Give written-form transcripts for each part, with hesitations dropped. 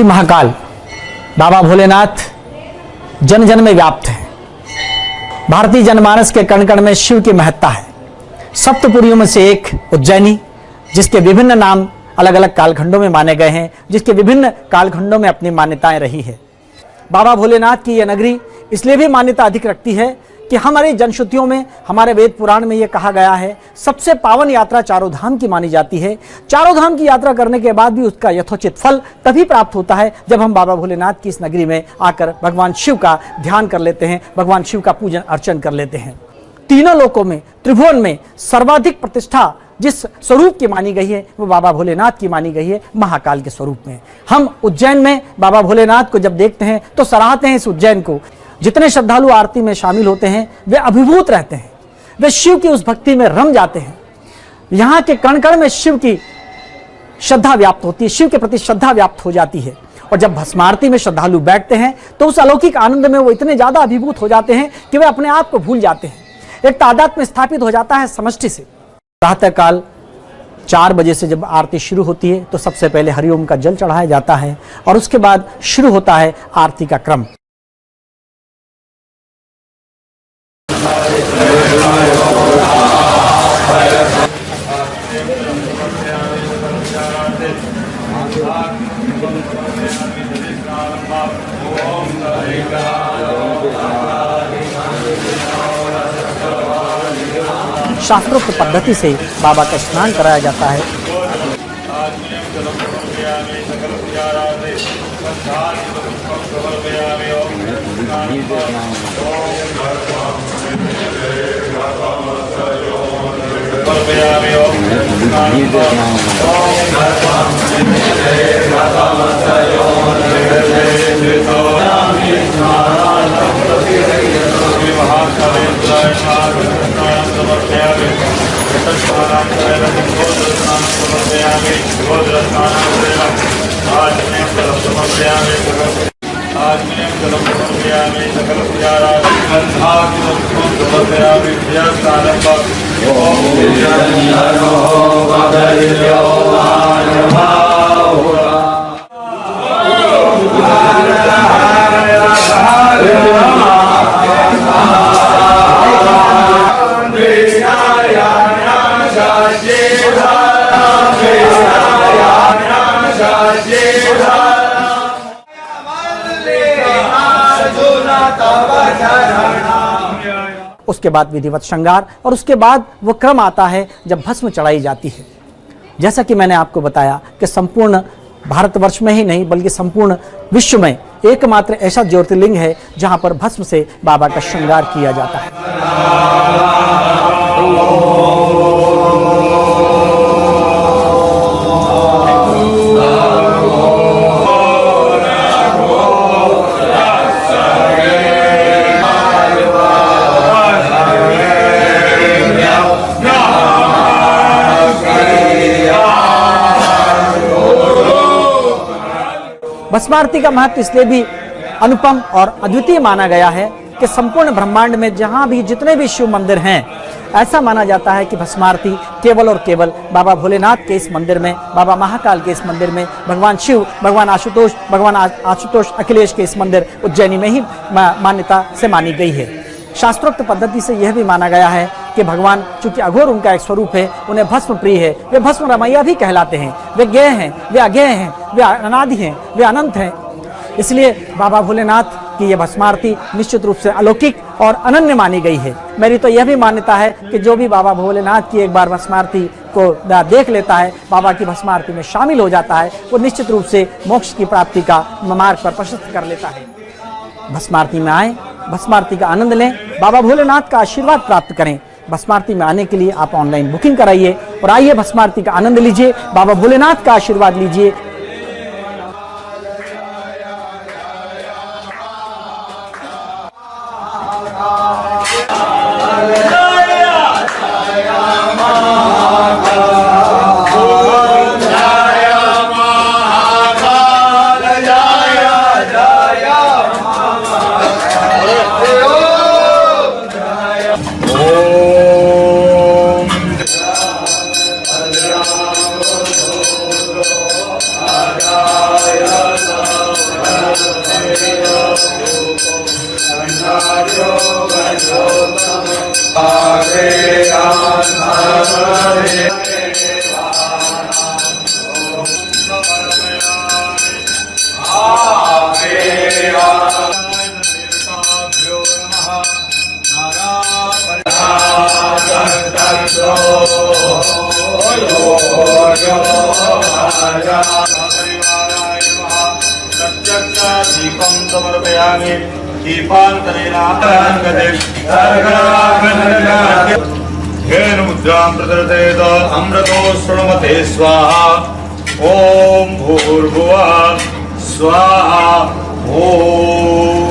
महाकाल बाबा भोलेनाथ जन जन में व्याप्त है। भारतीय जनमानस के कण कण में शिव की महत्ता है। सप्तपुरियों में से एक उज्जैनी, जिसके विभिन्न नाम अलग अलग कालखंडों में माने गए हैं, जिसके विभिन्न कालखंडों में अपनी मान्यताएं रही है। बाबा भोलेनाथ की यह नगरी इसलिए भी मान्यता अधिक रखती है कि हमारी जनश्रुतियों में, हमारे वेद पुराण में यह कहा गया है, सबसे पावन यात्रा चारों धाम की मानी जाती है। चारों धाम की यात्रा करने के बाद भी उसका यथोचित फल तभी प्राप्त होता है जब हम बाबा भोलेनाथ की इस नगरी में आकर भगवान शिव का ध्यान कर लेते हैं, भगवान शिव का पूजन अर्चन कर लेते हैं। तीनों लोकों में, त्रिभुवन में सर्वाधिक प्रतिष्ठा जिस स्वरूप की मानी गई है वो बाबा भोलेनाथ की मानी गई है, महाकाल के स्वरूप में। हम उज्जैन में बाबा भोलेनाथ को जब देखते हैं तो सराहते हैं इस उज्जैन को। जितने श्रद्धालु आरती में शामिल होते हैं वे अभिभूत रहते हैं, वे शिव की उस भक्ति में रम जाते हैं। यहाँ के कण कण में शिव की श्रद्धा व्याप्त होती है, शिव के प्रति श्रद्धा व्याप्त हो जाती है। और जब भस्म आरती में श्रद्धालु बैठते हैं तो उस अलौकिक आनंद में वो इतने ज्यादा अभिभूत हो जाते हैं कि वे अपने आप को भूल जाते हैं। एक तादाद में स्थापित हो जाता है समष्टि से। प्रातः काल 4 बजे से जब आरती शुरू होती है तो सबसे पहले हरिओम का जल चढ़ाया जाता है और उसके बाद शुरू होता है आरती का क्रम। शास्त्रोक्त पद्धति से बाबा का स्नान कराया जाता है। उसके बाद विधिवत श्रृंगार और उसके बाद वो क्रम आता है जब भस्म चढ़ाई जाती है। जैसा कि मैंने आपको बताया कि संपूर्ण भारतवर्ष में ही नहीं बल्कि संपूर्ण विश्व में एकमात्र ऐसा ज्योतिर्लिंग है जहां पर भस्म से बाबा का श्रृंगार किया जाता है। भस्म आरती का महत्व इसलिए भी अनुपम और अद्वितीय माना गया है कि संपूर्ण ब्रह्मांड में जहां भी जितने भी शिव मंदिर हैं, ऐसा माना जाता है कि भस्म आरती केवल और केवल बाबा भोलेनाथ के इस मंदिर में, बाबा महाकाल के इस मंदिर में, भगवान शिव, भगवान आशुतोष अखिलेश के इस मंदिर उज्जैनी में ही मान्यता से मानी गई है। शास्त्रोक्त पद्धति से यह भी माना गया है कि भगवान चूंकि अघोर उनका एक स्वरूप है, उन्हें भस्म प्रिय है, वे भस्म रमैया भी कहलाते हैं। वे ज्ञेय हैं, वे अज्ञेय हैं, वे अनादि हैं, वे अनंत हैं। इसलिए बाबा भोलेनाथ की यह भस्म आरती निश्चित रूप से अलौकिक और अनन्य मानी गई है। मेरी तो यह भी मान्यता है कि जो भी बाबा भोलेनाथ की एक बार भस्म आरती को देख लेता है, बाबा की भस्म आरती में शामिल हो जाता है, वो निश्चित रूप से मोक्ष की प्राप्ति का मार्ग पर प्रशस्त कर लेता है। भस्म आरती में आए, भस्म आरती का आनंद लें, बाबा भोलेनाथ का आशीर्वाद प्राप्त करें। भस्म आरती में आने के लिए आप ऑनलाइन बुकिंग कराइए और आइए भस्म आरती का आनंद लीजिए, बाबा भोलेनाथ का आशीर्वाद लीजिए। दीपं समर्पयामि दीपान्तरेण मुद्रां प्रदर्शयेत अमृतो शृण्वते स्वाहा ॐ भूर्भुवः स्वाहा ॐ।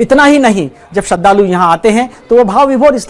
इतना ही नहीं, जब श्रद्धालु यहाँ आते हैं तो वो भाव विभोर इसलिए